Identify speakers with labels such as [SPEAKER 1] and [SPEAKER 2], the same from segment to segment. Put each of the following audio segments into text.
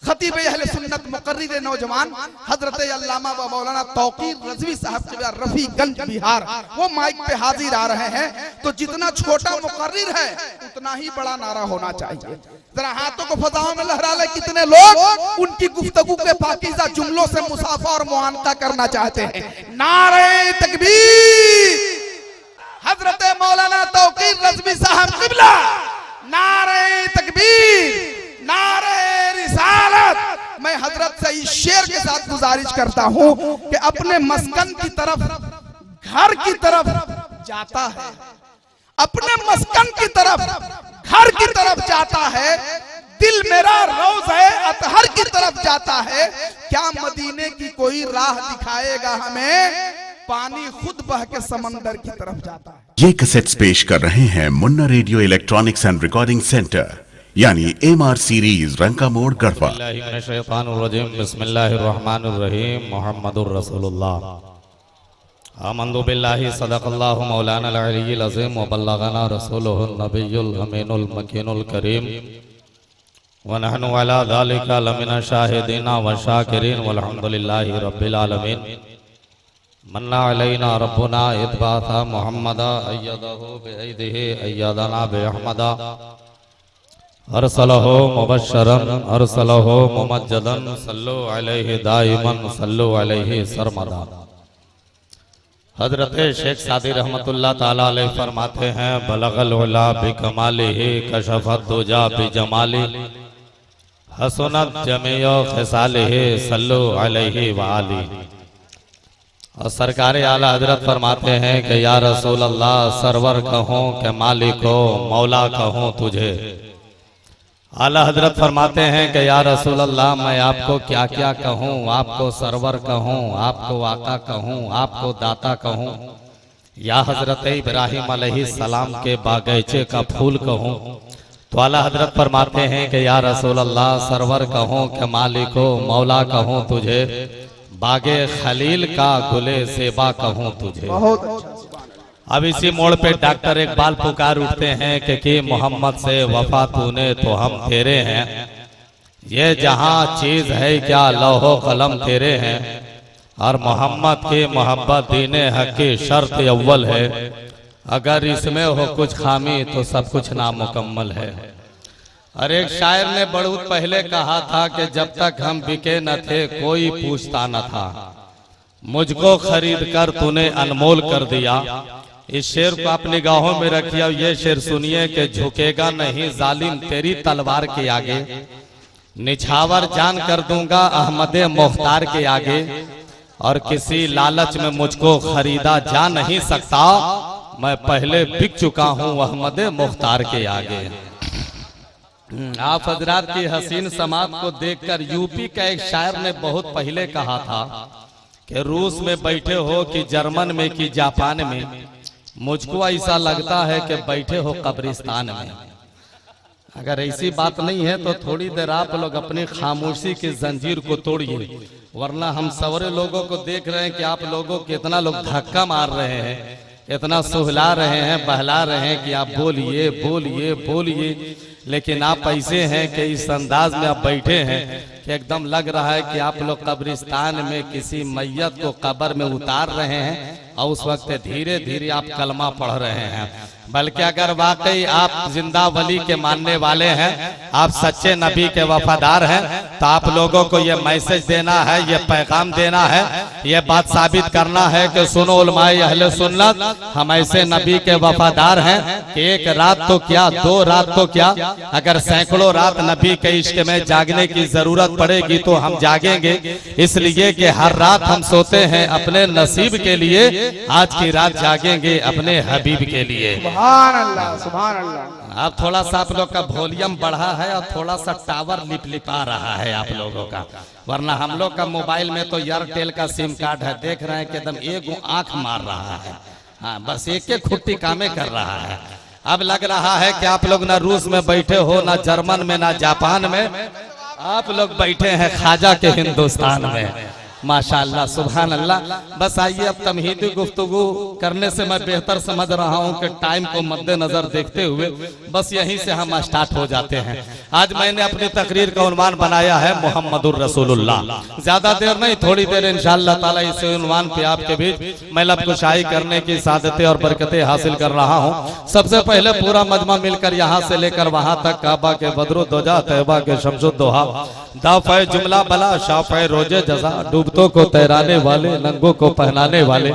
[SPEAKER 1] खतीब अहले सुन्नत मुकर्रिर नौजवान हजरत अल्लामा व मौलाना तौकीर रज़वी साहब रफीगंज बिहार वो माइक पे हाजिर आ रहे हैं। तो जितना छोटा मुकर्रिर है उतना ही बड़ा नारा होना चाहिए। जरा हाथों को फजाओं में लहरा ले। कितने लोग उनकी गुफ्तगू के पाकीज़ा जुमलों से मुसाफा और मुआनका करना चाहते हैं। नारे तकबीर हजरत मौलाना तौकीर रज़वी साहब क़िबला, नारे तकबीर, नारे रिसालत। मैं हजरत से इस शेर के साथ गुजारिश करता हूं कि अपने मस्कन की तरफ, घर की तरफ जाता है, अपने मस्कन की तरफ, घर की तरफ जाता है। दिल मेरा रोज़े अतहर की तरफ जाता है। क्या मदीने की कोई राह दिखाएगा हमें? पानी खुद बह के समंदर की तरफ जाता है।
[SPEAKER 2] ये कैसेट्स पेश कर रहे हैं Munna radio electronics and recording centre यानी MR सीरीज रंका मोड़ गढ़वा।
[SPEAKER 3] बिस्मिल्लाहिर्रहमानिर्रहीम मुहम्मदुर रसूलुल्लाह आमन्तु बिल्लाहि सदक़ल्लाहु मौलाना अल-अलिय्युल अज़ीम व बल्लगना रसूलुहुन नबियुल अमीनुल मकीनुल करीम व नहनु अला ज़ालिका लमिना शाहिदीना व शाकिरीन वल्हम्दुलिल्लाहि रब्बिल आलमीन। मन्ना अलैना रब्बुना इत्बाता मुहम्मदा अय्यदहु बिअयदिहि अय्यदना बिअहमदा अरसलहु मुबश्शरन अरसलहु मुमज्जदन सल्लु अलैहि दाइमन सल्लु अलैहि सरमदा। हजरत शेख सादी रहमतुल्लाह ताला अलैह फरमाते हैं बलगल उला बिकमालिही कशफत दुजा बिजमाली हसनत जमीअ खिसालिही सल्लु अलैहि व आली। और सरकार आला हजरत फरमाते हैं कि या रसूल अल्लाह सरवर कहूँ कि मालिक हो मौला कहूँ तुझे। आला हजरत फरमाते हैं कि या रसूल अल्लाह मैं आपको क्या क्या कहूँ, आपको सरवर कहूँ, आपको आका कहूँ, आपको दाता कहूँ, या हजरत इब्राहिम अलैहिस्सलाम के बागीचे का फूल कहूँ। तो आला हजरत फरमाते हैं कि या रसूल अल्लाह सरवर कहूँ कि मालिक हो मौला कहूँ तुझे, बागे खलील का गुले सेबा कहूँ तुझे।
[SPEAKER 1] बहुत अच्छा।
[SPEAKER 3] अब इसी मोड़ पे डॉक्टर इकबाल पुकार उठते हैं कि मोहम्मद से वफा तूने तो हम तेरे हैं। ये जहां चीज है क्या लौहो कलम तेरे हैं। और मोहम्मद की मोहब्बत दीने हक की शर्त अव्वल है। अगर इसमें हो कुछ खामी तो सब कुछ नामुकम्मल है। और एक शायर ने बहुत पहले कहा था कि जब तक हम बिके न थे कोई पूछता न था, मुझको खरीद कर तूने अनमोल कर दिया। इस शेर को आप निगाहों में रखिए। ये शेर सुनिए कि झुकेगा नहीं जालिम तेरी तलवार के आगे, निछावर जान कर दूंगा अहमदे मुख्तार के आगे। और किसी लालच में मुझको खरीदा जा नहीं सकता, मैं पहले बिक चुका हूँ अहमदे मुख्तार के आगे। आप हजरात की हसीन समात को देखकर यूपी का एक शायर ने बहुत पहले कहा था कि रूस में बैठे हो कि जर्मन में कि जापान में, मुझको ऐसा लगता है कि बैठे हो कब्रिस्तान में। अगर ऐसी बात नहीं है तो थोड़ी देर आप लोग अपनी खामोशी की जंजीर को तोड़िए, वरना हम सवरे लोगों को देख रहे हैं कि आप लोगों को इतना लोग धक्का मार रहे हैं, इतना सुहला रहे हैं, बहला रहे हैं कि आप बोलिए बोलिए बोलिए। लेकिन आप ऐसे हैं कि इस अंदाज में आप बैठे हैं कि एकदम लग रहा है कि आप लोग कब्रिस्तान में किसी मैयत को कब्र में उतार रहे हैं और उस वक्त धीरे धीरे आप कलमा पढ़ रहे हैं। बल्कि अगर वाकई आप जिंदा वली के मानने वाले हैं, आप सच्चे नबी के वफादार हैं, तो आप लोगों को ये मैसेज देना है, ये पैगाम देना है, ये बात साबित करना है कि सुनो उलमाए अहले सुन्नत, हम ऐसे नबी के वफादार हैं कि एक रात तो क्या दो रात तो क्या, अगर सैकड़ों रात नबी के इश्क में जागने की जरूरत पड़ेगी तो हम जागेंगे। इसलिए कि हर रात हम सोते हैं अपने नसीब के लिए, आज की रात जागेंगे अपने हबीब के लिए।
[SPEAKER 1] सुभान अल्लाह, सुभान अल्लाह।
[SPEAKER 3] अब थोड़ा सा आप लोग का वॉल्यूम बढ़ा है और थोड़ा सा टावर लिपलिपा रहा है आप लोगों का, वरना हम लोग का मोबाइल में तो एयरटेल का सिम कार्ड है, देख रहे हैं कि एकदम एक आंख मार रहा है। हाँ, बस एक एक खुट्टी कामे कर रहा है। अब लग रहा है कि आप लोग ना रूस में बैठे हो, ना जर्मन में, ना जापान में, आप लोग बैठे हैं ख्वाजा के हिंदुस्तान में। माशाअल्लाह सुभान अल्लाह। बस आइए अब तमहीदी गुफ्तगू करने से मैं बेहतर समझ रहा हूँ कि टाइम को मद्देनजर देखते हुए बस यहीं से हम स्टार्ट हो जाते हैं। आज मैंने अपनी तकरीर का उन्वान बनाया है मोहम्मदुर रसूलुल्लाह। ज्यादा देर नहीं, थोड़ी देर इंशाअल्लाह ताला इस उन्वान पे आपके बीच मैं लबकुशाई करने की सादतें और बरकतें हासिल कर रहा हूँ। सबसे पहले पूरा मजमा मिलकर यहाँ से लेकर वहां तक काबा के बदरुद्दोजा, तैयबा के शम्सुद्दोहा, दाफ़े जुमला बला, शाफ़े रोजे जज़ा, डूबतों को तैराने वाले, नंगों को पहनाने वाले,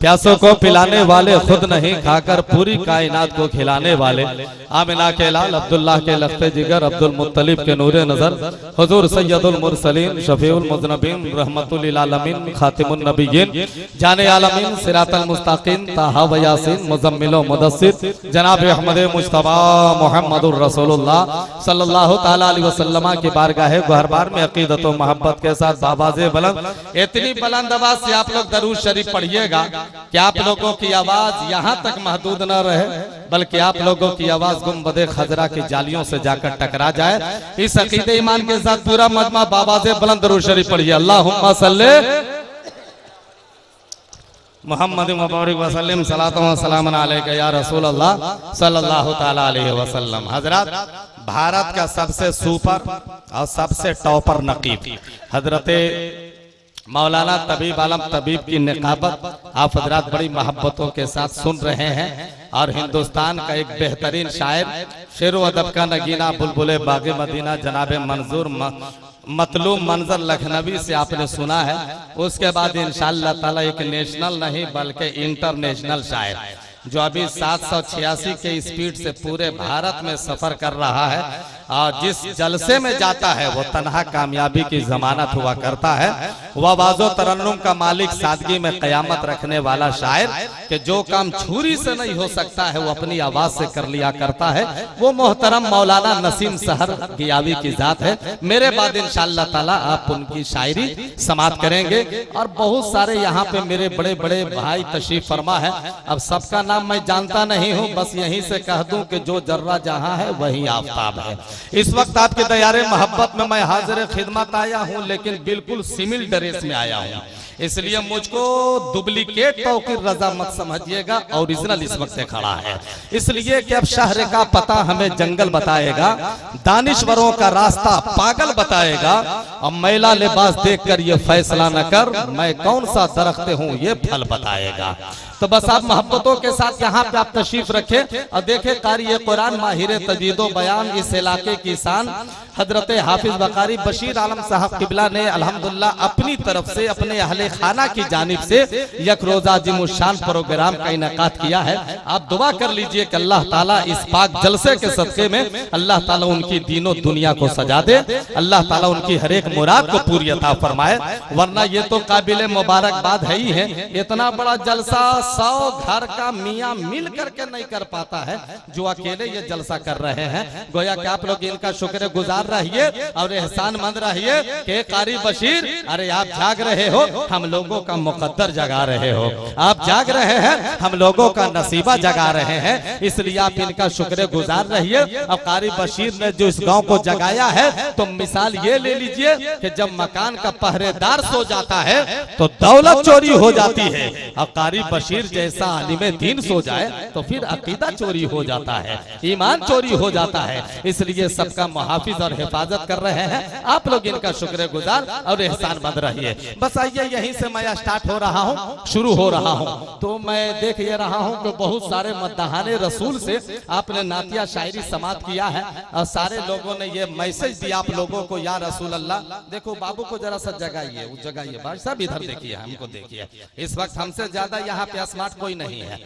[SPEAKER 3] प्यासों को पिलाने वाले, खुद नहीं खाकर पूरी कायनात को खिलाने वाले, आमिना के लाल, अब्दुल्लाह के लख्ते जिगर, अब्दुल मुत्तलिब के नूरे नजर, हुजूर सैयदुल मुरसलीन, शफीउल मुज़नबीन, रहमतुल लिल आलमीन, खातिमुन नबिय्यीन, जाने आलमीन, सिरातल मुस्तकीम, ताहा व यासीन, मुज़म्मिल व मुदस्सिर, जनाब अहमद मुस्तफा मुहम्मदुर रसूलुल्लाह सल्लल्लाहु ताला अलैहि वसल्लम की बारगाह गुहरबार में अकीदत व मोहब्बत के साथ बाबाज़े बुलंद, इतनी बुलंद आवाज से आप लोग दरूद शरीफ पढ़िएगा कि आप लोगों की आवाज यहाँ तक महदूद न रहे, बल्कि आप लोगों की आवाज गुंबदे खजरा की जालियों से जाकर टकरा जाए। इस अकीदे ईमान के साथ पूरा मजमा बाबाज़े बुलंद दरूद शरीफ पढ़िए। अल्लाहुम्मा सल्ले मुहम्मद मुबारक वसल्लम सलातो व सलाम अलैका या रसूल अल्लाह सल्लल्लाहु ताला अलैहि वसल्लम। हजरत, भारत का सबसे सुपर और सबसे टॉपर नकीब हजरते मौलाना तबीब आलम तबीब की निकाबत आप हजरात बड़ी मोहब्बतों के साथ सुन रहे हैं। और हिंदुस्तान का एक बेहतरीन शायर, शेर व अदब का नगीना, बुलबुले बागे मदीना, जनाबे मंजूर मतलूब मंजर लखनवी से आपने सुना है। उसके बाद इंशाअल्लाह ताला एक नेशनल नहीं बल्कि इंटरनेशनल शायर जो अभी 786 के स्पीड से पूरे भारत में सफर कर रहा है और जिस जलसे में जाता है वो तन्हा कामयाबी की जमानत हुआ करता है। वह आवाज़ो तरन्नुम का मालिक, सादगी में कयामत रखने वाला शायर कि जो काम छुरी से नहीं हो सकता है वो अपनी आवाज से कर लिया करता है। वो मोहतरम मौलाना नसीम सहर गियावी की जात है। मेरे बाद इंशाअल्लाह ताला आप उनकी शायरी समाप्त करेंगे। और बहुत सारे यहाँ पे मेरे बड़े बड़े भाई तशरीफ फरमा है। अब सबका नाम मैं जानता नहीं हूँ, बस यहीं से कह दूं कि जो जर्रा जहाँ है वही आफताब है। इस वक्त आपके दयारे मोहब्बत में मैं हाजिर खिदमत आया हूँ, लेकिन बिल्कुल सिमिल ड्रेस में आया हूँ, इसलिए मुझको डुप्लीकेट तौकीर रजा मत समझिएगा, ओरिजिनल इस वक्त से खड़ा है। इसलिए कि अब शहर का पता हमें जंगल बताएगा, दानिश्वरों का रास्ता पागल बताएगा। अब मैला लिबास देखकर ये फैसला न कर, मैं कौन सा दरख्त हूँ ये फल बताएगा। तो बस आप मोहब्बतों के साथ यहाँ पे आप तशरीफ रखें और देखें कारी कुरान माहिर तजीदो बयान इस इलाके की शान हजरत हाफिज बकारी बशीर आलम साहब किबला ने अल्हम्दुलिल्लाह अपनी तरफ से अपने अहले खाना की जानिब से यक रोजा जिमुशान प्रोग्राम का इनेकाद किया है। आप दुआ कर लीजिए कि अल्लाह ताला इस पाक जलसे के सदके में अल्लाह ताला उनकी दीनों दुनिया को सजा दे, अल्लाह ताला उनकी हर एक मुराद को पूरी अता फरमाए। वरना ये तो काबिल मुबारकबाद है ही है। इतना बड़ा जलसा 100 घर का मियाँ मिल करके नहीं कर पाता है जो अकेले ये जलसा कर रहे हैं। गोया कि आप लोग इनका शुक्र गुजार रहिए और एहसान मंद रहिए कि कारी बशीर, अरे आप जाग रहे हो, हम लोगों का मुकद्दर जगा रहे हो, आप जाग रहे हैं, हम लोगों का नसीबा जगा रहे हैं, इसलिए आप इनका शुक्र गुजार रहिए। अब कारी बशीर ने जो इस गांव को जगाया है, तो मिसाल ये ले लीजिए कि जब मकान का पहरेदार सो जाता है तो दौलत चोरी हो जाती है। अब कारी बशीर जैसा आलिमे दीन सो जाए तो फिर अकीदा चोरी हो जाता है, ईमान चोरी हो जाता है। इसलिए सबका मुहाफिज और हिफाजत कर रहे हैं। आप लोग इनका शुक्र गुजार और एहसान मंद रहिए। बस आइए यहीं से मैं स्टार्ट हो रहा हूँ, शुरू हो रहा हूँ। तो मैं देख ये रहा हूँ कि बहुत सारे मद्दाहाने रसूल से आपने नातिया शायरी समाप्त किया है और सारे लोगों ने ये मैसेज दिया आप लोगों को, या रसूल अल्लाह। देखो बाबू को जरा सा जगाइए, वो जगाइए भाई साहब, इधर देखिए, हमको देखिए। इस वक्त हमसे ज्यादा यहाँ पे स्मार्ट कोई नहीं है।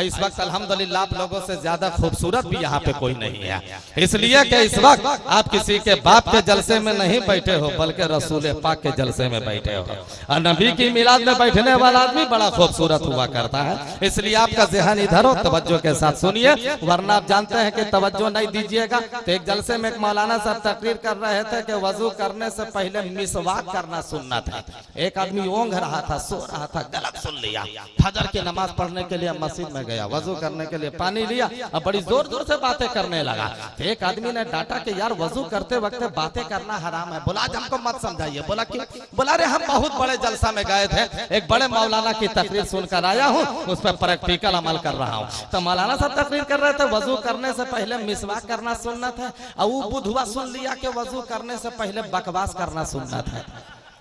[SPEAKER 3] इस वक्त अल्हम्दुलिल्लाह आप लोगों से ज्यादा खूबसूरत भी यहाँ पे कोई नहीं है। इसलिए कि इस वक्त आप किसी के बाप के जलसे में नहीं बैठे हो, बल्कि रसूल पाक के जलसे में बैठे हो। और नबी की मिलाद में बैठने वाला आदमी बड़ा खूबसूरत हुआ करता है। इसलिए आपका ज़हन इधर हो, तवज्जो के साथ सुनिए, वरना आप जानते हैं कि तवज्जो नहीं दीजिएगा। तो एक जलसे में एक मौलाना साहब तकरीर कर रहे थे कि वजू करने से पहले मिसवाक करना सुन्नत है। एक आदमी ओंघ रहा था, सो रहा था, गलत सुन लिया। फजर की नमाज पढ़ने के लिए मस्जिद में मैं गया वजू करने के लिए, पानी लिया अब बड़ी जोर जोर से बातें करने लगा। तो एक आदमी ने डांटा कि यार वजू करते वक्त बातें करना हराम है। बोला आज हमको मत समझाइए। बोला क्यों? बोला अरे हम बहुत बड़े जलसा में गए थे, एक बड़े मौलाना की तकरीर सुनकर आया हूँ, उस पर प्रैक्टिकल अमल कर रहा हूँ। तो मौलाना साहब तकरीर कर रहे थे वजू करने से पहले मिसवाक करना सुन्नत है, और वो बुधवा सुन लिया कि वजू करने से पहले बकवास करना सुन्नत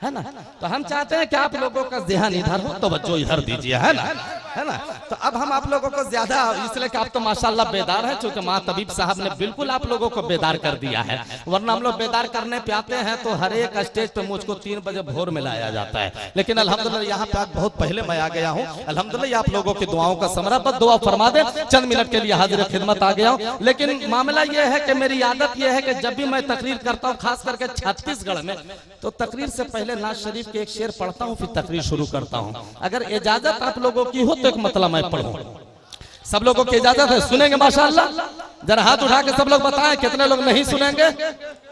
[SPEAKER 3] है ना। तो हम चाहते हैं कि आप लोगों का ध्यान इधर हो तो बच्चों इधर दीजिए, है ना। तो अब हम आप लोगों को ज्यादा इसलिए कि आप तो माशाल्लाह बेदार हैं, चूंकि माँ तबीब साहब ने बिल्कुल आप लोगों को बेदार कर दिया है, वरना हम लोग बेदार करने पे आते हैं तो हर एक स्टेज पे मुझको 3 बजे भोर में लाया जाता है। लेकिन अल्हम्दुलिल्लाह यहाँ पे आज बहुत पहले मैं आ गया हूँ। अल्हम्दुलिल्लाह आप लोगों की दुआओं का समरा, बस दुआ फरमा दे, चंद मिनट के लिए हाजिर खिदमत आ गया हूँ। लेकिन मामला ये है कि मेरी आदत यह है कि जब भी मैं तकरीर करता हूँ, खास करके छत्तीसगढ़ में, तो तकरीर से पहले नाज शरीफ के एक शेर पढ़ता हूँ, फिर तकरीर शुरू करता हूँ। अगर इजाजत आप लोगों की हो तो एक मतलब मैं पढ़ूं। सब लोगों की इजाजत है? सुनेंगे माशाअल्लाह? जरा हाथ उठा के सब लोग बताएं कितने लोग नहीं सुनेंगे।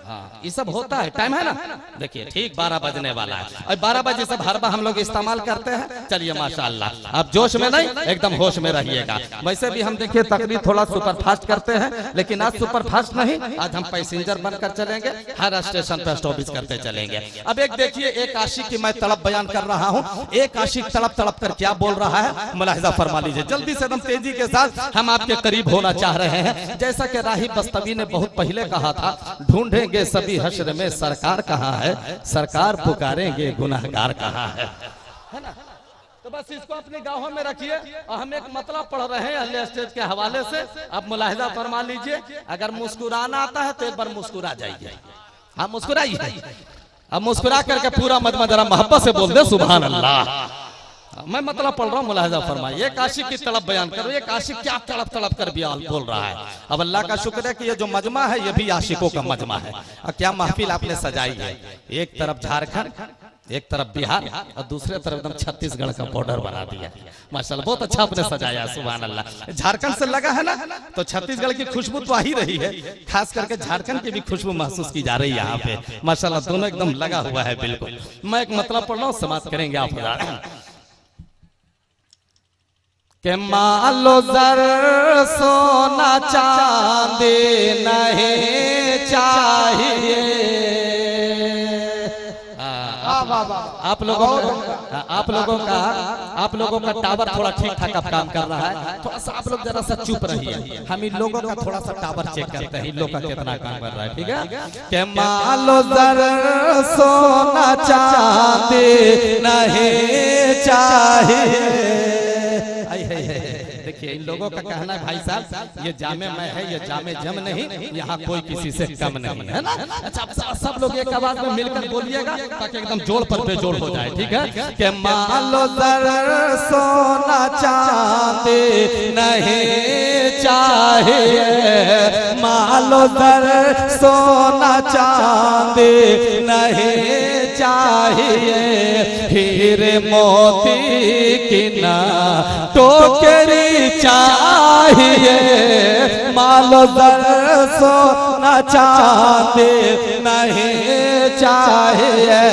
[SPEAKER 3] हाँ, ये सब होता है, टाइम है ना। देखिए ठीक 12 बजने वाला है, और 12 बजे सब हर बार हम लोग इस्तेमाल करते हैं। चलिए माशाअल्लाह, आप जोश में नहीं, एकदम होश में रहिएगा। वैसे भी हम देखिए तकरीर थोड़ा सुपर फास्ट करते हैं, लेकिन आज सुपर फास्ट नहीं, आज हम पैसेंजर बनकर चलेंगे, हर स्टेशन पर स्टॉपेज करते चलेंगे। अब एक देखिए, एक आशिक की मैं तड़प बयान कर रहा हूँ। एक आशिक तड़प तड़प कर क्या बोल रहा है, मुलाहिजा फरमा लीजिए जल्दी से, एकदम तेजी के साथ। हम आपके करीब होना चाह रहे हैं, जैसा कि राहिब बस्तवी ने बहुत पहले कहा था, ढूंढेंगे सभी हश्र में सरकार कहाँ है, सरकार पुकारेंगे गुनाहगार कहाँ है ना। तो बस इसको अपने गाँव में रखिए, और हम एक मतलब पढ़ रहे हैं अगले स्टेज के हवाले से, आप मुलाहिजा फरमा लीजिए। अगर मुस्कुराना आता है तो एक बार मुस्कुरा जाइए। हाँ मुस्कुराइए, अब मुस्कुरा करके पूरा मजमा जरा मोहब्बत से बोल दे सुभान अल्लाह। मैं मतलब पढ़ रहा हूँ, मुलाहिजा फरमाइए। एक आशिक की तड़प बयान करो, एक आशिक क्या तड़प तड़प कर बोल रहा है। अब अल्लाह का शुक्र है कि ये जो मजमा है ये भी आशिकों का मजमा है, और क्या महफिल आपने सजाई है। एक तरफ झारखंड, एक तरफ बिहार, और दूसरे तरफ एकदम छत्तीसगढ़ का बॉर्डर बना दिया माशाल्लाह। बहुत अच्छा आपने सजाया, सुभान अल्लाह। झारखंड से लगा है ना, तो छत्तीसगढ़ की खुशबू तो आ ही रही है, खास करके झारखंड की भी खुशबू महसूस की जा रही है यहाँ पे माशाल्लाह। दोनों एकदम लगा हुआ है बिल्कुल। मैं एक मतलब पढ़ रहा हूँ, समाप्त करेंगे आप। के मालो जर सोना चांदी नहीं चाहिए। आप लोगों का टावर थोड़ा ठीक ठाक अब काम कर रहा है, थोड़ा सा आप लोग जरा सा चुप रहिए। हम इन लोगों का थोड़ा सा टावर चेक करते हैं, इन लोग का कितना काम कर रहा है, ठीक है। के मालो जर सोना चांदी नहीं चाहिए। देखिए इन लोगों का कहना है भाई साहब ये जामे मैं है, ये जामे जम नहीं, यहाँ कोई किसी से कम नहीं है ना। अच्छा सब लोग एक आवाज में मिलकर बोलिएगा ताकि एकदम जोड़ पर बेजोड़ हो जाए, ठीक है। कि मालो जर सोना चांदी नहीं चाहिए, मालो जर सोना चांदी नहीं चाहिए। हीरे मोती की ना टोकरी चाहिए, मालो जर सोना चांदी नहीं चाहिए,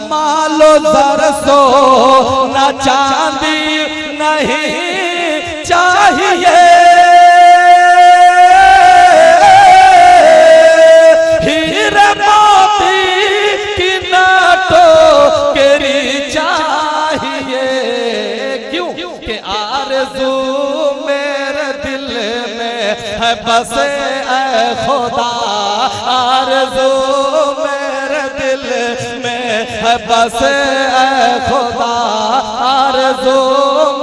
[SPEAKER 3] मालो जर सोना चांदी नहीं चाहिए। हीरे मोती की ना टोकरी चाहिए। क्यों कि आरज़ू मेरे दिल में है बसे ऐ खुदा, आरज़ू मेरे दिल में है बसे ऐ खुदा, आरज़ू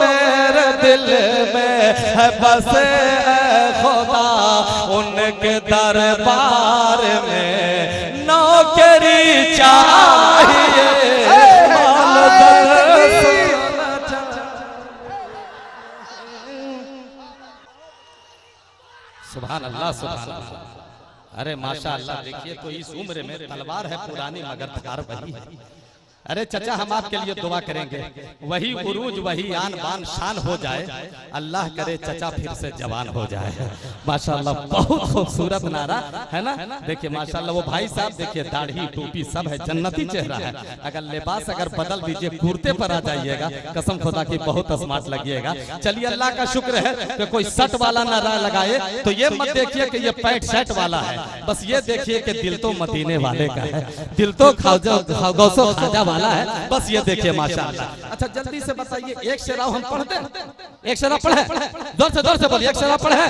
[SPEAKER 3] मेरे दिल में है बसे ऐ खुदा। उनके दरबार में नौकरी चाहिए, सुभान अल्लाह सुभान अल्लाह। अरे माशाअल्लाह, देखिए तो इस उम्र में तलवार है पुरानी मगर धार वही है। अरे चचा हम आपके लिए दुआ करेंगे, वही उरूज वही आन बान शान हो जाए, अल्लाह करे चचा फिर से जवान हो जाए। माशाल्लाह बहुत खूबसूरत नारा है ना। देखिए माशाल्लाह वो भाई साहब देखिए दाढ़ी टोपी सब है, जन्नती चेहरा है। अगर लिबास अगर बदल दीजिए कुर्ते पर आ जाइएगा, कसम खुदा की बहुत स्मार्ट लगिएगा। चलिए अल्लाह का शुक्र है कि कोई शर्ट वाला नारा लगाए तो ये मत देखिए कि ये पैंट शर्ट वाला है, बस ये देखिए कि दिल तो मदीने वाले का है, दिल तो गौसो खाजा वाला है, बस ये देखिए माशाअल्लाह। अच्छा जल्दी से बताइए एक शेरा हम पढ़ते हैं, एक शेरा पढ़े, जोर से बोलिए, एक शेरा पढ़े।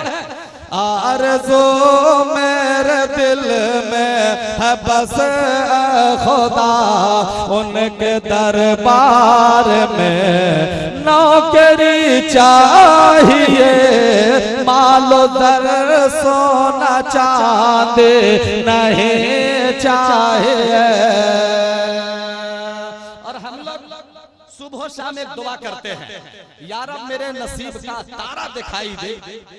[SPEAKER 3] आरज़ू मेरे दिल में है बस खुदा, उनके दरबार में नौकरी चाहिए, मालो दर सोना चांदी नहीं चाहिए। और हम लोग सुबह शाम एक दुआ करते हैं, यार अब मेरे नसीब का तारा दिखाई दे,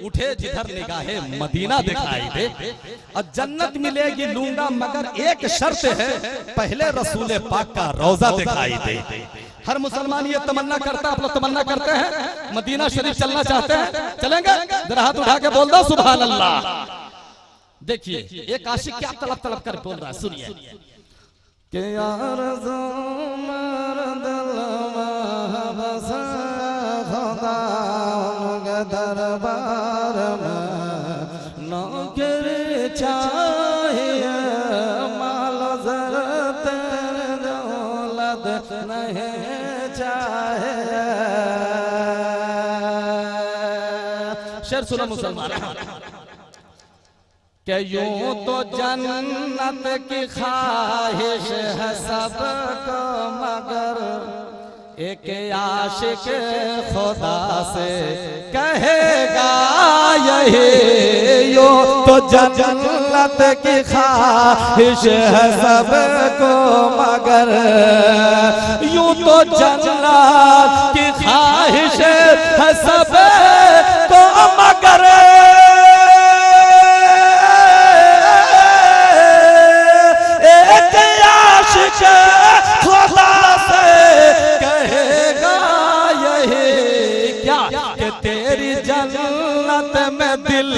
[SPEAKER 3] उठे जिधर निगाहे मदीना दिखाई दे, और जन्नत मिलेगी लूंगा मगर एक शर्त है, पहले रसूल पाक का रोजा दिखाई दे। हर मुसलमान ये तमन्ना करता है, आप लोग तमन्ना करते हैं मदीना शरीफ चलना चाहते हैं, चलेंगे? जरा हाथ उठा के बोल दो सुभान अल्लाह। देखिए एक आशिक क्या तलब तलब कर बोल रहा है, सुनिए कि यार दरबार में नौकरी चाहिए, माल ज़रत दौलत नहीं चाहिए। शेर सुनो मुसलमान कि यूं तो जन्नत की ख्वाहिश है सबको, मगर एक आशिक खुदा से कहेगा यही, यूं तो जन्नत की ख्वाहिश है सबको, मगर यूं तो जन्नत की ख्वाहिश है सबको, मगर खुदा से कहेगा यही क्या कि तेरी जन्नत में दिल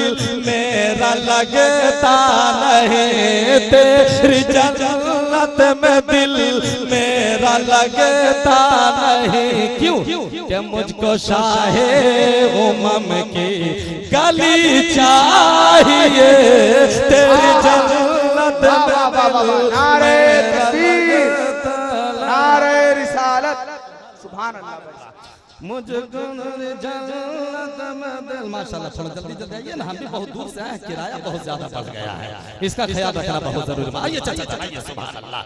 [SPEAKER 3] मेरा लगता नहीं, तेरी जन्नत में दिल मेरा लगता नहीं। क्यों कि मुझको शाहे उमम की गली चाहिए, तेरी जन्नत में
[SPEAKER 1] नारे तकबीर, नारे रिसालत, सुभान अल्लाह।
[SPEAKER 3] मुझको जन्नत में दिल, माशाल्लाह थोड़ा जल्दी जल्दी आइए ना, हम भी बहुत दूर से आए, किराया बहुत ज्यादा बढ़ गया है, इसका ख्याल रखना बहुत जरूरी है। आइए चाचा आइए, सुभान अल्लाह।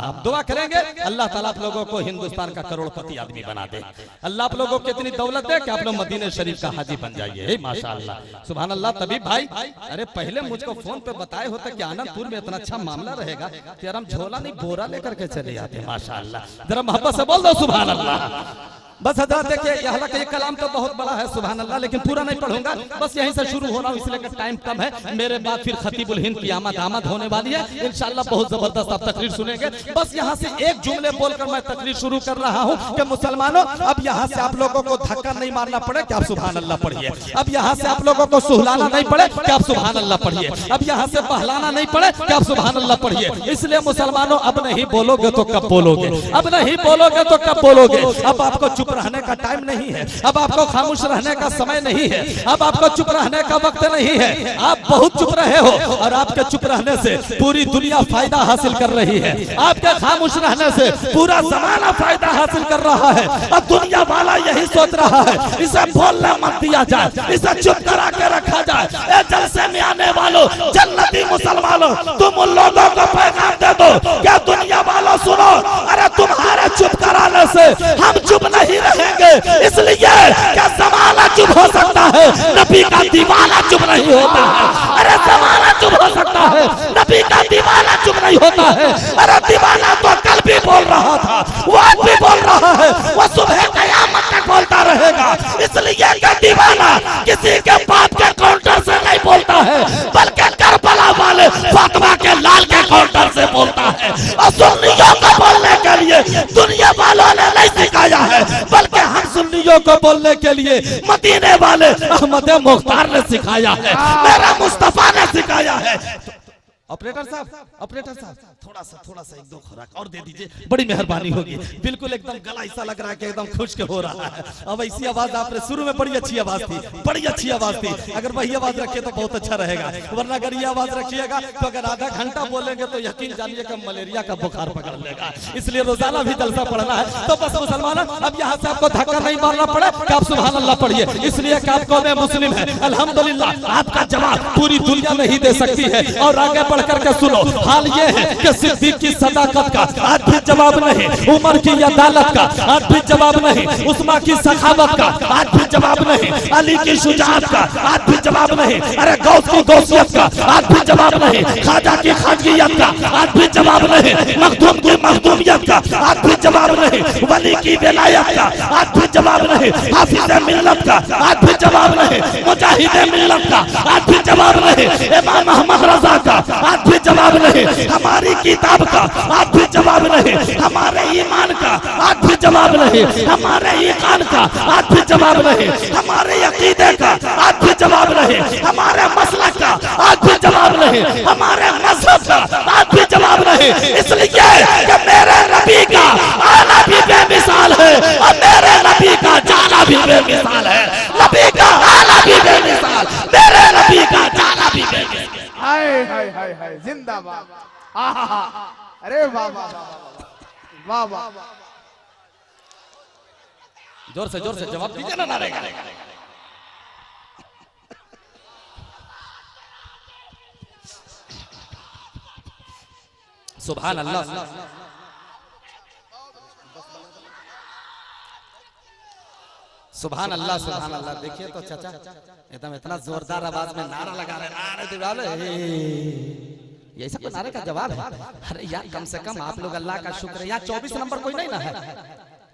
[SPEAKER 3] अब दुआ करेंगे अल्लाह ताला आप लोगों को हिंदुस्तान का करोड़पति आदमी बना दे, अल्लाह आप लोगों को इतनी दौलत दे कि आप लोग मदीने शरीफ का हाजी बन जाइए, माशाल्लाह सुभान अल्लाह। तभी भाई अरे पहले मुझको फोन पे बताए होते कि आनंदपुर में इतना अच्छा मामला रहेगा, फिर हम झोला नहीं बोरा लेकर के चले आते, माशाल्लाह। जरा मोहब्बत से बोल दो सुभान अल्लाह। बस हजरत देखिए हालांकि ये कलाम तो बहुत बड़ा है सुभान अल्लाह, लेकिन पूरा नहीं पढ़ूंगा, बस यहीं से शुरू हो रहा हूँ इसलिए कि टाइम कम है। मेरे बाद फिर खतीबुल हिंद की आमद होने वाली है, इंशाअल्लाह बहुत जबरदस्त आप तकरीर सुनेंगे। बस यहाँ से एक जुमले बोलकर मैं तकरीर शुरू कर रहा हूँ कि मुसलमानों अब यहाँ से आप लोगों को धक्का नहीं मारना पड़े कि आप सुभान अल्लाह पढ़िए, अब यहाँ से आप लोगों को सुहलाना नहीं पड़े कि आप सुभान अल्लाह पढ़िए, अब यहाँ से बहलाना नहीं पड़े कि आप सुभान अल्लाह पढ़िए। इसलिए मुसलमानों अब नहीं बोलोगे तो कब बोलोगे, अब नहीं बोलोगे तो कब बोलोगे। अब आपको चुप रहने का टाइम नहीं है, अब आपको खामोश रहने का समय नहीं है, अब आपको चुप रहने का वक्त नहीं है। आप बहुत चुप रहे हो और आपके चुप रहने से पूरी दुनिया फायदा हासिल कर रही है, आपके खामोश रहने से पूरा जमाना फायदा हासिल कर रहा है। और दुनिया वाला यही सोच रहा है इसे बोलने मत दिया जाए, इसे चुप करा के रखा जाए। ए जलसे में आने वालों, जन्नती मुसलमानों, तुम उन लोगों को पैगाम दे दो क्या दुनिया वालों सुनो, अरे तुम्हारे चुप कराने से हम चुप नहीं रहेंगे, इसलिए क्या जमाना चुप हो सकता है, नबी का दीवाना चुप नहीं होता है। अरे जमाना चुप हो सकता है, नबी का दीवाना चुप नहीं होता है। अरे दीवाना तो कल भी बोल रहा था, वो आज भी बोल रहा है, वो सुबह कयामत तक बोलता रहेगा। इसलिए क्या दीवाना किसी के बाप के काउंटर से नहीं बोलता है, बल्कि करबला वाले फातिमा के लाल के काउंटर से बोलता है। और सुन्नियों को बोलने के लिए नबियों को बोलने के लिए मदीने वाले अहमद मुख्तार ने सिखाया है, मेरा मुस्तफा ने सिखाया है। ऑपरेटर साहब थोड़ा सा एक दो खुराक और दे दीजिए, बड़ी मेहरबानी होगी। बिल्कुल एकदम गला ऐसा लग रहा है कि एकदम खुश्क हो रहा है। अब ऐसी आवाज आपने शुरू में बड़ी अच्छी आवाज थी, बड़ी अच्छी आवाज थी। अगर वही आवाज रखिए तो बहुत अच्छा रहेगा, वरना अगर ये आवाज रखिएगा तो अगर आधा घंटा बोलेंगे तो यकीन जानिए कि मलेरिया का बुखार पकड़ लेगा। इसलिए रोजाना भी जलसा पढ़ना है। तो बस मुसलमान अब यहाँ से आपको धक्का नहीं मारना पड़े कि आप सुभान अल्लाह पढ़िए, इसलिए कि आप कौम मुस्लिम है। अल्हम्दुलिल्लाह आपका जवाब पूरी दुनिया नहीं दे सकती है। और आगे बढ़ करके सुनो, हाल ये है कि सिद्दीक की सदाकत का आज भी जवाब नहीं, उमर की अदालत का आज भी जवाब नहीं, उस्मा की सखावत का आज भी जवाब नहीं, अली की शुजाअत का आज भी जवाब नहीं, अरे गौस की गौसियत का आज भी जवाब नहीं, खाजा की खाजगियत का आज भी जवाब नहीं, मखदूम की मखदूमियत का आज भी जवाब नहीं, वली की विलायत का आज भी जवाब नहीं, हाफिज मिल्लत का आज भी जवाब नहीं, मुजाहिद मिल्लत का आज भी जवाब नहीं, इमाम अहमद रजा का आज भी जवाब नहीं, हमारी किताब का आज भी जवाब नहीं, हमारे ईमान का आज भी जवाब नहीं, हमारे ईमान का आज भी जवाब नहीं, हमारे अकीदे का आज भी जवाब नहीं, हमारे मसलक का आज भी जवाब नहीं, हमारे मजहब का आज भी जवाब नहीं। इसलिए कि मेरे नबी का आना भी बेमिसाल है और मेरे नबी का जाना भी बेमिसाल है। नबी का आना भी बेमिसाल, मेरे नबी का जाना भी बेमिसाल।
[SPEAKER 1] हाय हाय हाय हाय, जिंदाबाद। आहा, अरे वाह वाह वाह वाह,
[SPEAKER 3] जोर से जवाब दीजिए ना नारे का। सुभान अल्लाह। सुभान अल्लाह, सुभान अल्लाह। देखिए तो चाचा एकदम इतना जोरदार आवाज में नारा लगा रहे, नारे दिवाले, ये सब नारे का जवाब है। अरे यार कम से कम आप लोग अल्लाह का शुक्र है, यार 24 नंबर कोई नहीं ना है,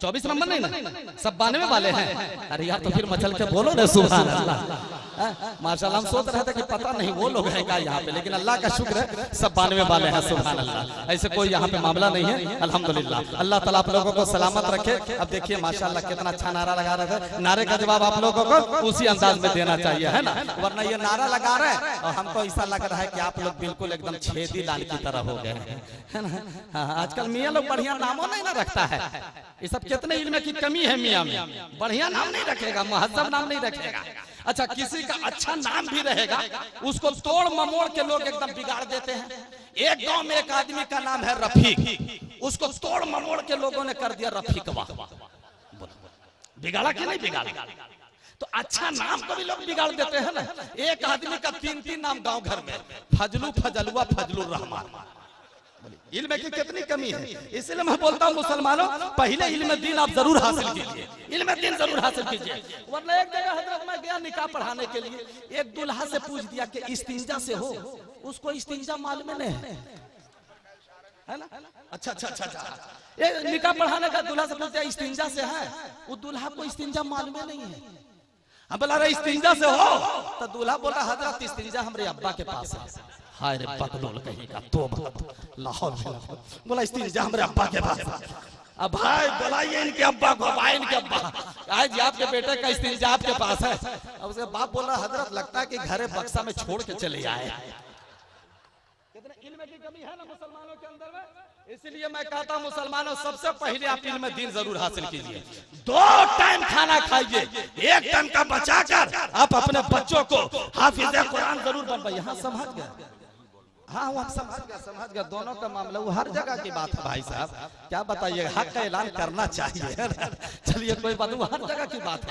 [SPEAKER 3] 24 नंबर नहीं ना, सब 92 वाले हैं। अरे यार तो फिर मचल के बोलो ना सुभान अल्लाह। माशाल्लाह हम सोच रहे थे कि पता नहीं वो लोग हैं क्या यहाँ पे, लेकिन अल्लाह का शुक्र है सब 92 वाले हैं। सुभान अल्लाह, ऐसे कोई यहाँ पे मामला नहीं है। अल्हम्दुलिल्लाह, अल्लाह ताला आप लोगों को सलामत रखे। अब देखिए माशाल्लाह कितना अच्छा नारा लगा रहे थे। नारे का जवाब आप लोगों को उसी अंदाज में देना चाहिए, है ना, वरना ये नारा लगा रहे हैं और हमको ऐसा लग रहा है कि आप लोग बिल्कुल एकदम छेदी लाल की तरह हो गए हैं, है ना। आजकल मियाँ लोग बढ़िया नामों नहीं ना रखता है, ये सब कितने इल्म की कमी है मियाँ में, बढ़िया नाम नहीं रखेगा, महज़्ज़ब नाम नहीं रखेगा। अच्छा किसी का अच्छा नाम भी रहेगा उसको तोड़ ममोड़ के लोग एकदम बिगाड़ देते हैं। एक गांव में एक आदमी का नाम है रफीक, उसको तोड़ ममोड़ के लोगों ने कर दिया रफीकवा। बिगाड़ा कि नहीं बिगाड़ा? तो अच्छा नाम को भी लोग बिगाड़ देते हैं ना। एक आदमी का 3-3 नाम गांव घर में, फजलू, फजलुआ, फजलुर रहमान। इल्म की कितनी कमी है। इसलिए मैं बोलता हूँ मुसलमानों, पहले इल्म दीन आप जरूर हासिल कीजिए, इल्म दीन जरूर हासिल कीजिए। वरना एक जगह हजरत मैं गया निकाह पढ़ाने के लिए, एक दुल्हा से पूछ दिया कि इस्तिंजा से हो, उसको इस्तिंजा मालूम नहीं है ना। अच्छा ये निकाह पढ़ाने का दुल्हा से पूछ दिया इस्तिंजा से है, वो दुल्हा को इस्तिंजा मालूम नहीं है। हम बोला रहे इस्तिंजा से हो, तो दूल्हा बोला हजरत इस्तिंजा हमारे अब्बा के पास है। हाय रे बकलोल कहीं का, तौबा लाहौल। बोला इस्तिंजा हमारे अब्बा के पास है। अब भाई बुलाइए इनके अब्बा को, भाई इनके अब्बा, आज आपके बेटे का इस्तिंजा आपके पास है। अब उसके बाप बोला हजरत लगता है कि घरे बक्सा में छोड़ के चले आए। कितने इल्म की कमी है ना मुसलमानों के अंदर में। इसलिए मैं कहता हूं मुसलमानों, सबसे पहले आप इल्म दीन जरूर हासिल कीजिए। 2 टाइम खाना खाइए, 1 टाइम का बचाकर आप अपने बच्चों को हाफिज कुरान जरूर बनवाइए। यहाँ समझ गए? हाँ वो समझ गया दोनों का मामला, वो हर जगह की बात है भाई साहब, क्या बताइए, हक का ऐलान करना चाहिए। चलिए कोई बात, वो हर जगह की बात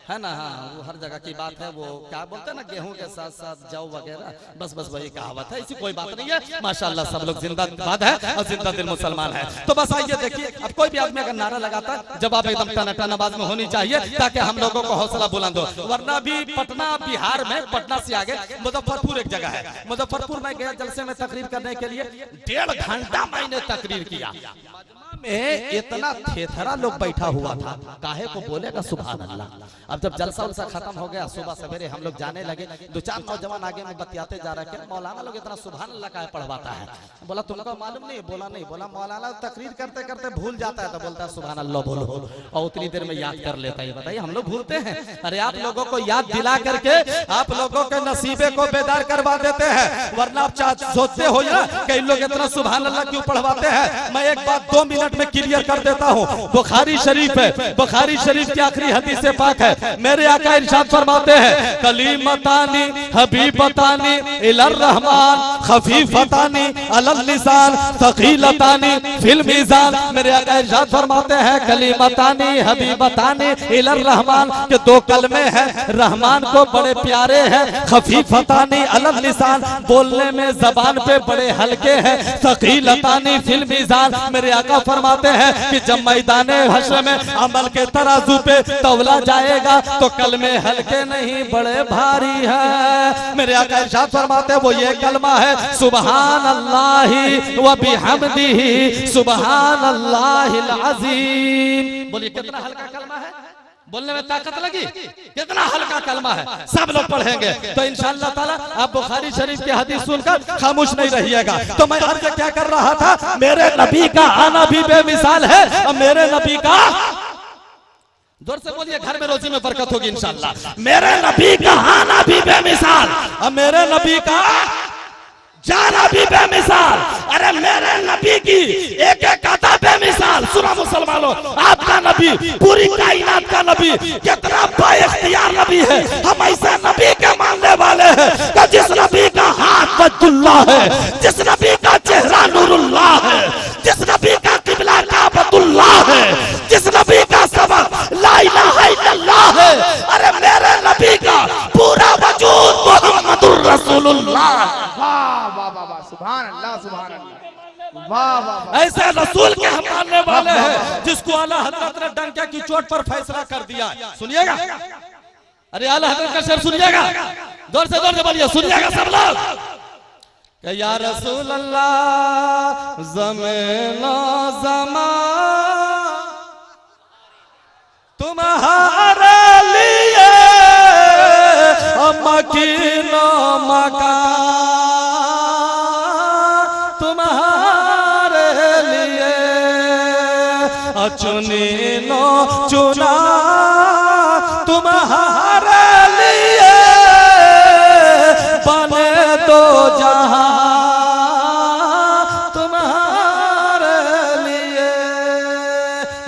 [SPEAKER 3] है ना। हाँ वो हर जगह की बात है। वो क्या बोलते हैं ना, गेहूं के साथ साथ जौ वगैरह, बस वही कहावत है, ऐसी कोई बात नहीं है। माशाल्लाह सब लोग जिंदाबाद है और जिंदा दिल मुसलमान है। तो बस आइए देखिए, अब कोई भी आदमी अगर नारा लगाता है, जवाब एकदम टनाटन आवाज में होनी चाहिए ताकि हम लोगों को हौसला बुलंद हो। वरना भी पटना बिहार में, पटना से आगे मुजफ्फरपुर एक जगह है, मुजफ्फरपुर में गया जलसे में तकरीर करने के लिए 1.5 घंटा मैंने तकरीर किया। में इतना थेथरा लोग बैठा हुआ था, काहे को बोलेगा सुभान अल्लाह। अब जब जलसा उलसा खत्म हो गया, सुबह सवेरे हम लोग जाने लगे, 2-4 नौजवान आगे में बतियाते जा रहे थे, मौलाना लोग इतना सुभान अल्लाह काहे पढ़वाता है। बोला तुमको मालूम नहीं? बोला नहीं। बोला मौलाना तकरीर करते करते भूल जाता है, तो बोलता है सुभान अल्लाह बोलो, और उतनी देर में याद कर लेता है। बताइए हम लोग भूलते हैं? अरे आप लोगों को याद दिला करके आप लोगों के नसीबे को बेदार करवा देते हैं, वरना आप सोचते हो ना कि लोग इतना सुभान अल्लाह क्यों पढ़वाते हैं। मैं एक बात 2 मिनट में क्लियर कर देता हूँ। बुखारी शरीफ है, बुखारी शरीफ की आखिरी हदीस से पाक है, मेरे आका इरशाद फरमाते हैं कलीमतानी हबीबतानी इलर रहमान खफीफतानी अलल लिसान थकीलतानी फिल मीज़ान। मेरे आका इरशाद फरमाते हैं कलीमतानी हबीबतानी इलर रहमान के 2 कलमे हैं, रहमान को बड़े प्यारे हैं, खफीफतानी अलल लिसान बोलने में जबान पे बड़े हल्के हैं, थकीलतानी फिल मीज़ान। मेरे आका फरमाते हैं कि जब मैदान हश्र में अमल के तराजू पे तौला जाएगा तो कलमे हल्के नहीं बड़े भारी है। मेरे आका इरशाद फरमाते हैं वो ये कलमा है सुबहान अल्लाहि व बिहम्दिही सुबहान अल्लाहिल अज़ीम। बोलिए कितना हल्का कलमा है, बोलने में ताकत लगी, कितना हल्का कलमा है। सब लोग पढ़ेंगे तो इंशाअल्लाह ताला आप बुखारी शरीफ की हदीस सुनकर खामोश नहीं रहिएगा। तो मैं अर्ज क्या कर रहा था, मेरे नबी का आना भी बेमिसाल है, और मेरे नबी का, जोर से बोलिए, घर में रोजी में बरकत होगी इंशाअल्लाह। मेरे नबी का आना भी बेमिसाल, और मेरे नबी का जाना भी बेमिसाल। अरे मेरे नबी की एक एक अता बेमिसाल। सुना मुसलमानों, आपका नबी पूरी कायनात का नबी कितना बाइख्तियार नबी है। हम ऐसे नबी के मानने वाले हैं कि जिस नबी का हाथ वज्जुल्लाह है, जिस नबी का चेहरा नूरुल्लाह है, जिस नबी का किबला काबतुल्लाह है, जिस नबी का सबक ला इलाहा इल्लल्लाह है। अरे मेरे नबी का पूरा वजूद मुहम्मदुर रसूलुल्लाह।
[SPEAKER 1] सुभान अल्लाह, सुभान अल्लाह, वाह वाह।
[SPEAKER 3] ऐसे रसूल के हम मानने वाले हैं जिसको आला हजरत ने डंके की चोट पर फैसला कर दिया। सुनिएगा, अरे आला हजरत का शेर सुनिएगा, जोर से बोलिए, सुनिएगा सब लोग। या रसूल अल्लाह ज़मीनो ज़मा तुम्हारे लिए मकीनो मकान चुनी नो चुना तुम्हारे लिए बने तो जहां तुम्हारे लिए।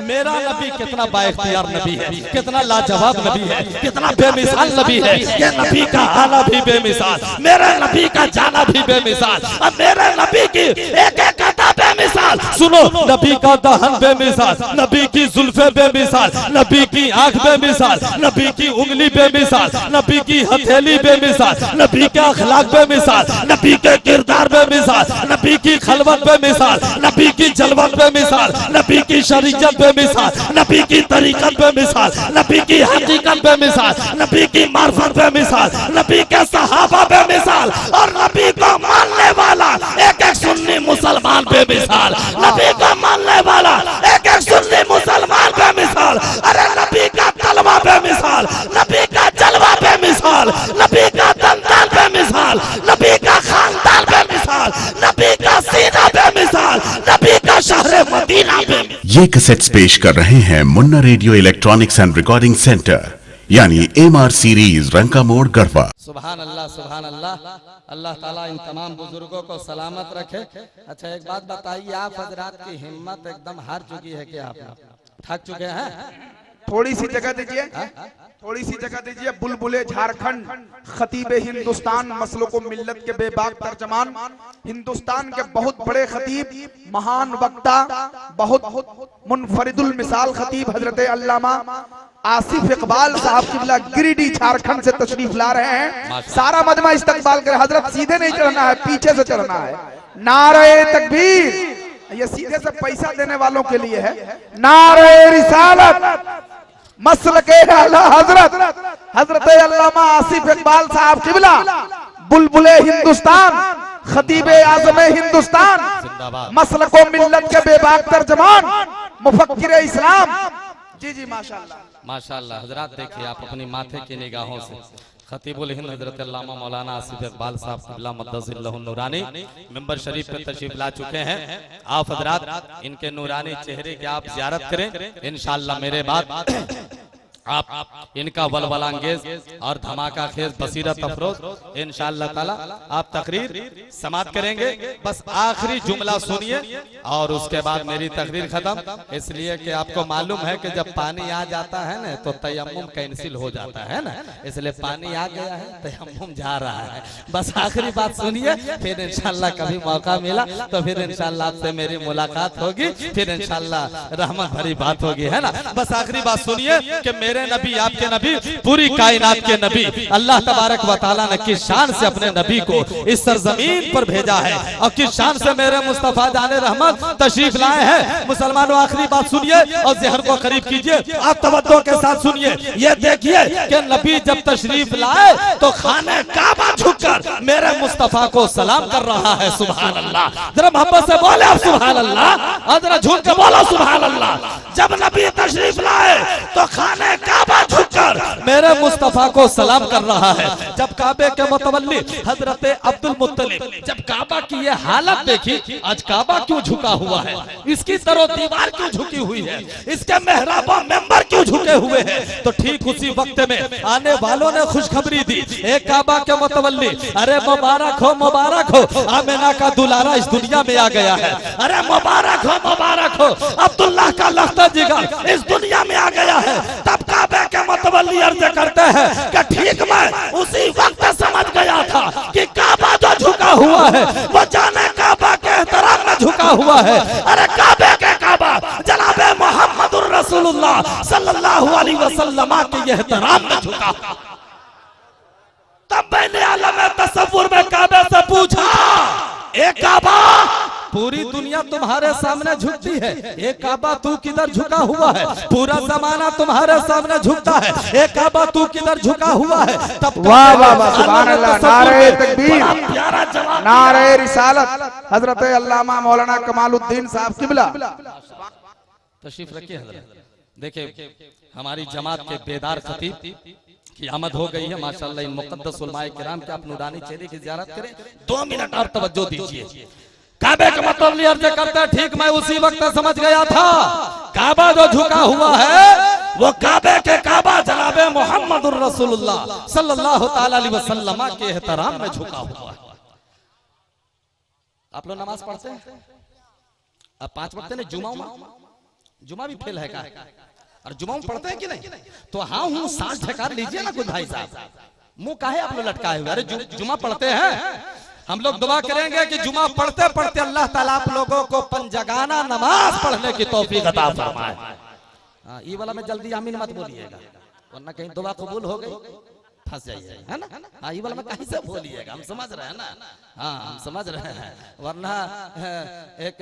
[SPEAKER 3] मेरा नबी कितना बाइख्तियार नबी है, कितना लाजवाब नबी है, कितना बेमिसाल नबी है। ये नबी का आना भी बेमिसाल, मेरे नबी का जाना भी बेमिसाल, और मेरे नबी की एक एक अता बेमिसाल। सुनो, नबी का दहन बेमिसाल, नबी की जुल्फे बेमिसाल, नबी की आंख बेमिसाल, नबी की उंगली बेमिसाल, नबी की हथेली बेमिसाल, नबी के अखलाक बेमिसाल, नबी के किरदार बेमिसाल, नबी की खलवत बेमिसाल, नबी की जलवत बेमिसाल, नबी की शरीयत बेमिसाल, नबी की तरीकत बेमिसाल, नबी की हकीकत बेमिसाल, नबी की मार्फत बेमिसाल, नबी के सहाबा बेमिसाल, और नबी को मानने वाला एक एक सुन्नी मुसलमान बेमिसाल, नबी को मानने वाला एक एक सुन्नी मुसलमान बेमिसाल। अरे नबी का कलमा बेमिसाल, नबी का जलवा बेमिसाल, नबी का दंताल बेमिसाल, नबी का खानदान बेमिसाल, नबी का सीना बेमिसाल, नबी का शहर मदीना बेमिसाल।
[SPEAKER 2] ये कैसेट्स पेश कर रहे हैं Munna radio electronics and recording centre, यानी MR सीरीज रंका मोड़ गढ़वा।
[SPEAKER 3] सुभान अल्लाह, सुभान अल्लाह। अल्लाह ताला इन तमाम बुजुर्गों को सलामत रखे। अच्छा एक बात बताइए, आप हजरात की हिम्मत एकदम हार चुकी है क्या? आप थक चुके हैं?
[SPEAKER 1] थोड़ी सी जगह दीजिए, थोड़ी सी जगह दीजिए। बुलबुले झारखंड, खतीब हिंदुस्तान, मसलको मिल्लत के बेबाक तर्जमान, हिंदुस्तान के बहुत बड़े खतीब, महान वक्ता, बहुत मुनफरिदुल मिसाल खतीब हजरत अल्लामा आसिफ इकबाल साहब किबला गिरिडीह झारखंड से तशरीफ ला रहे हैं। सारा मजमा इस्तकबाल करे। हजरत सीधे नहीं चढ़ना है, पीछे से चढ़ना है। नारे तकबीर, ये सीधे से पैसा देने वालों के लिए है। नारे रिसालत, मसलके आला हजरत हजरत अल्लामा आसिफ इकबाल साहब किबला, बुलबुले हिंदुस्तान, खतीब आज़म हिंदुस्तान,
[SPEAKER 3] जिंदाबाद।
[SPEAKER 1] मसलक व मिल्लत के बेबाक तर्जमान, मुफक्किर इस्लाम। जी जी माशाअल्लाह
[SPEAKER 3] माशाअल्लाह। हजरात देखिए आप अपनी माथे की निगाहों से खतीबुल हिंद हजरत अल्लामा मौलाना आसिफ इकबाल साहब क़िबला मुद्दसिल्लहु नूरानी मिंबर शरीफ पे तशरीफ ला चुके हैं। आप हजरात इनके नूरानी चेहरे की आप ज़ियारत करें इंशाअल्लाह। मेरे बाद आप इनका वलवलांगेज और धमाका खेज बसीरत अफरोज इंशाअल्लाह ताला आप तकरीर समाप्त करेंगे। बस आखिरी जुमला सुनिए और उसके बाद मेरी तकरीर खत्म, इसलिए कि आपको मालूम है कि जब पानी आ जाता है ना तो तयम्मुम कैंसिल हो जाता है ना, इसलिए पानी आ गया है तयम्मुम जा रहा है। बस आखिरी बात सुनिए, फिर इंशाअल्लाह कभी मौका मिला तो फिर इंशाअल्लाह आपसे मेरी मुलाकात होगी, फिर इंशाअल्लाह रहमत भरी बात होगी, है ना। बस आखिरी बात सुनिए कि मेरे नबी, आपके नबी, पूरी कायनात के नबी, अल्लाह तबारक व तआला ने किस शान से अपने नबी को इस सरजमीन पर भेजा है और किस शान से मेरे मुस्तफा जाने रहमत तशरीफ लाए हैं। मुसलमानों आखिरी बात सुनिए और ज़हन को करीब कीजिए, आप तवज्जो के साथ सुनिए। ये देखिए कि नबी जब तशरीफ लाए तो खाने काबा झुककर मेरे मुस्तफा को सलाम कर रहा है। सुभान अल्लाह, जरा मोहब्बत से बोले आप सुभान अल्लाह, जरा झूठ के बोलो सुभान अल्लाह। जब नबी तशरीफ लाए तो खाने काबा झुककर मेरे मुस्तफा को सलाम कर रहा है। जब काबे के मुतवल्ली हजरत अब्दुल मुत्तलिब जब काबा की ये हालत देखी, आज काबा क्यों झुका हुआ है, इसकी तरो दीवार क्यों झुकी हुई है, इसके मेहराब मेंबर क्यों झुके हुए हैं, तो ठीक उसी वक्त में आने वालों ने खुशखबरी दी, एक काबा के मुतवल्ली, अरे मुबारक हो आमिना का दुलारा इस दुनिया में आ गया है। अरे मुबारक हो अब्दुल्लाह का लख्ता जिगर इस दुनिया में आ गया है। तब काबे के मुतवल्ली अर्ज करते हैं कि ठीक मैं उसी वक्त समझ गया था कि काबा जो झुका हुआ है वो जाने काबा के एहतराम में झुका हुआ है। अरे काबे के काबा जनाबे मोहम्मदुर रसूलुल्लाह सल्लल्लाहु अलैहि वसल्लम के एहतराम में झुका। तब मैंने आलम तसव्वुर में काबे से पूछा, ए काबा पूरी दुनिया तुम्हारे सामने झुकती है, एक काबा तू किधर झुका हुआ है, पूरा जमाना तुम्हारे सामने झुकता है, एक काबा तू किधर झुका हुआ है। तब
[SPEAKER 1] वाह वाह वाह सुभान अल्लाह, नारे तकबीर, नारे रिसालत, हजरत अल्लामा मौलाना कमालुद्दीन साहब क़िबला
[SPEAKER 3] तशरीफ रखिए। हजरत देखिए हमारी जमात के बेदार खतीब की आमद हो गई है माशाअल्लाह। इन मुक़द्दस उलमाए किराम के आप नूरानी चेहरे की ज़ियारत करें। 2 मिनट और तवज्जो दीजिए। काबे का मतलब अर्ज करते ठीक मैं उसी वक्त समझ गया था, काबा जो झुका हुआ है वो काबे के काबा जनाबे मोहम्मदुर रसूलुल्लाह सल्लल्लाहु ताला अलैहि वसल्लम के एहतराम में झुका हुआ है। आप लोग नमाज पढ़ते हैं, अब 5 वक्त ने जुमा भी फेल है का, और जुमा पढ़ते हैं कि नहीं? तो हाँ हूँ सांस ढकार लीजिए ना कुछ भाई साहब, मुंह काहे आप लोग लटकाए हुए? अरे जुमा पढ़ते हैं, हम लोग दुआ करेंगे कि जुमा पढ़ते पढ़ते अल्लाह ताला आप लोगों को पंजगाना नमाज पढ़ने की तौफीक अता फरमाए। हाँ ये वाला में जल्दी आमीन मत बोलिएगा, वरना कहीं दुआ कबूल हो गई फंस जाइए, है ना। हाँ ये वाला में कहीं से बोलिएगा, हम समझ रहे हैं ना, हाँ हम समझ रहे हैं। वरना एक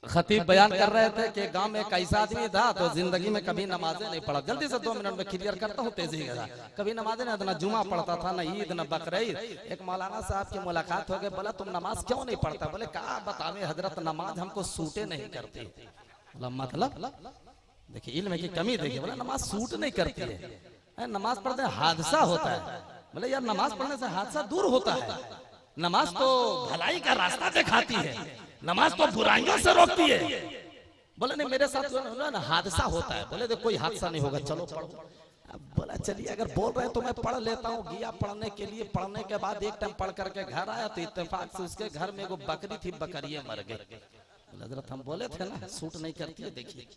[SPEAKER 3] खतीब बयान कर रहे थे कि गांव में एक ऐसा आदमी था तो जिंदगी में कभी नमाजें नहीं पढ़ा। जल्दी से 2 मिनट में क्लियर करता हूँ तेजी के साथ। कभी नमाजें नहीं, ना जुमा पढ़ता था, ना ईद, ना बकरीद। एक मौलाना साहब की मुलाकात हो गई, बोला तुम नमाज क्यों नहीं पढ़ता? बोले कहा बतावे हजरत नमाज हमको सूटे नहीं करती। मतलब देखिए इल्म की कमी देखिए, बोला नमाज सूट नहीं करती है, नमाज पढ़ते हादसा होता है। बोले यार नमाज पढ़ने से हादसा दूर होता है, नमाज तो भलाई का रास्ता दिखाती है, नमाज तो बुराइयों से रोकती है। बोले नहीं मेरे साथ ना हादसा होता है। बोले कोई हादसा नहीं होगा, चलो पढ़ो। अब बोला चलिए अगर बोल रहे हैं तो मैं पढ़ लेता हूँ। गया पढ़ने के लिए, पढ़ने के बाद एक टाइम पढ़ करके घर आया तो इत्तेफाक से उसके घर में वो बकरी थी, बकरियां मर गई। हजरत हम बोले थे ना सूट नहीं करती है, देखिए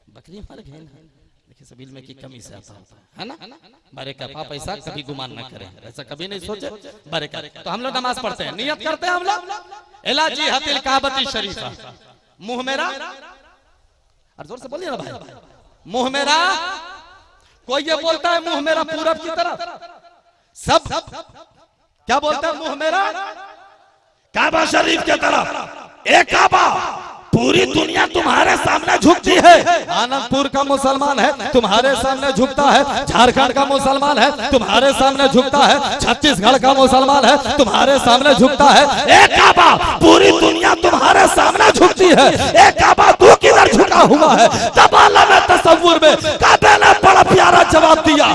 [SPEAKER 3] बकरी मर गई ना। देखिए सबील में की कमी से आता है ना। बारे का पाप ऐसा कभी गुमान न करें, ऐसा कभी नहीं सोचे बारे का। तो हम लोग नमाज पढ़ते हैं, नियत करते हैं हम लोग इलाजी हतिल काबती शरीफा, मुंह मेरा, और जोर से बोलिए ना भाई, मुंह मेरा। कोई ये बोलता है मुंह मेरा पूरब की तरफ, सब क्या बोलता है? मुंह मेरा काबा शरीफ की तरफ। एक काबा पूरी पूरी दुनिया तुम्हारे सामने झुकती है। आनंदपुर का मुसलमान है तुम्हारे सामने झुकता है, झारखंड का मुसलमान है तुम्हारे सामने झुकता है, छत्तीसगढ़ का मुसलमान है तुम्हारे सामने झुकता है। एक काबा पूरी दुनिया तुम्हारे सामने झुकती है, एक काबा तू किधर झुका हुआ है? तब अल्लाह ने तसव्वुर में काबे ने बड़ा प्यारा जवाब दिया।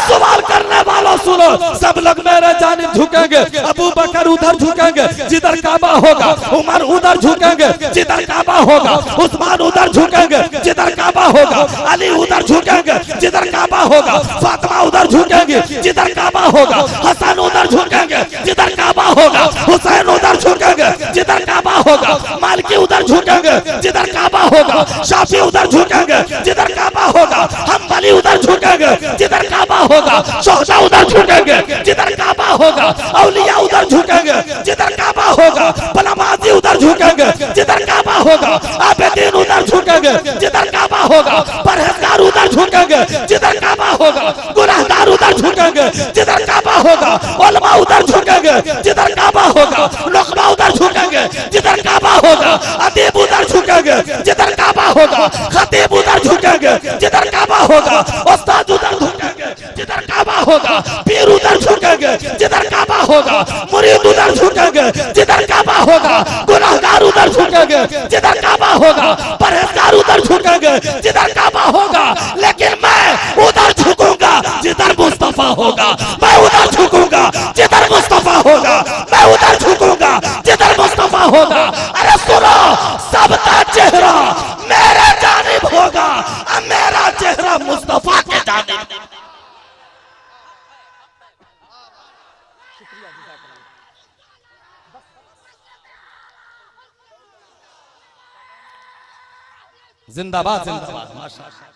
[SPEAKER 3] सवाल करने वालों सुनो, सब लोग मेरे जानिब झुकेंगे, अबू बकर उधर झुकेंगे जिधर काबा होगा, उमर उधर झुकेंगे जिधर काबा होगा, उस्मान उधर झुकेंगे जिधर काबा होगा, अली उधर झुकेंगे जिधर काबा होगा, फातिमा उधर झुकेंगे जिधर काबा होगा, हसन उधर झुकेंगे जिधर काबा होगा, हुसैन उधर झुकेंगे जिधर काबा होगा, मालिकी उधर झुकेंगे जिधर काबा होगा, शाफी उधर झुकेंगे जिधर काबा होगा, हम्बली उधर झुकेंगे जिधर काबा होगा, शोहदा उधर झुकेंगे जिधर काबा होगा, औलिया उधर झुकेंगे जिधर काबा होगा, नमाजी उधर झुकेंगे जिधर काबा होगा, आबिदीन उधर झुकेंगे जिधर काबा होगा, परहेजगार उधर झुकेंगे जिधर काबा होगा, गुनाहगार उधर झुकेंगे जिधर काबा होगा, उलमा उधर झुकेंगे जिधर काबा होगा, लुकमा उधर झुकेंगे जिधर काबा होगा, अदीब उधर झुकेंगे जिधर काबा होगा, खतीब उधर झुकेंगे जिधर काबा होगा, उस्ताद उधर झुकेंगे जिधर काबा होगा, पीर उधर झुकेंगे जिधर काबा होगा, मुरीद उधर झुकेंगे जिधर काबा होगा, गुनाहगार उधर झुकेंगे जिधर काबा होगा, परहेजगार उधर झुकेंगे जिधर काबा होगा। लेकिन मैं उधर झुकूंगा जिधर मुस्तफा होगा, मैं उधर झुकूंगा जिधर मुस्तफा होगा, मैं उधर झुकूंगा जिधर मुस्तफा होगा। अरे सुनो, सबका चेहरा मेरे जानिब होगा, मेरा चेहरा मुस्तफा के जानिब। जिंदाबाद जिंदाबाद माशाअल्लाह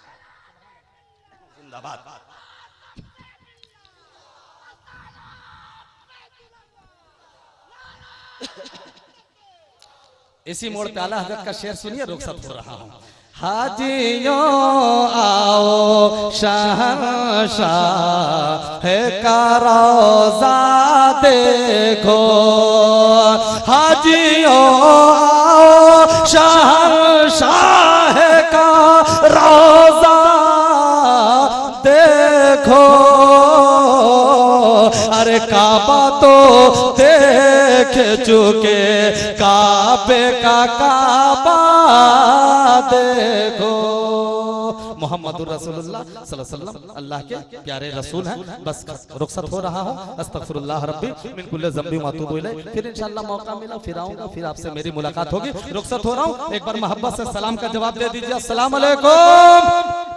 [SPEAKER 3] जिंदाबाद। इसी मोड़ पे आला हजरत का शेर सुनिए, रुखसत हो रहा हूँ। हाजियों आओ शहंशाह है का रोज़ा देखो, हाजियों आओ शहंशाह का रोज़ा देखो। अरे काबा तो देख चुके, काबे का काबा देखो। मोहम्मदुर रसूलुल्लाह सल्लल्लाहु अलैहि वसल्लम अल्लाह के प्यारे रसूल हैं। बस रुखसत हो रहा हूँ। अस्तगफिरुल्लाह रब्बी मिन कुल्ली ज़ंबी व अतूबु इलैह। फिर इंशाअल्लाह मौका मिला फिर आऊंगा, फिर आपसे मेरी मुलाकात होगी। रुखसत हो रहा हूँ। एक बार मोहब्बत से सलाम का जवाब दे दीजिए, अस्सलाम वालेकुम।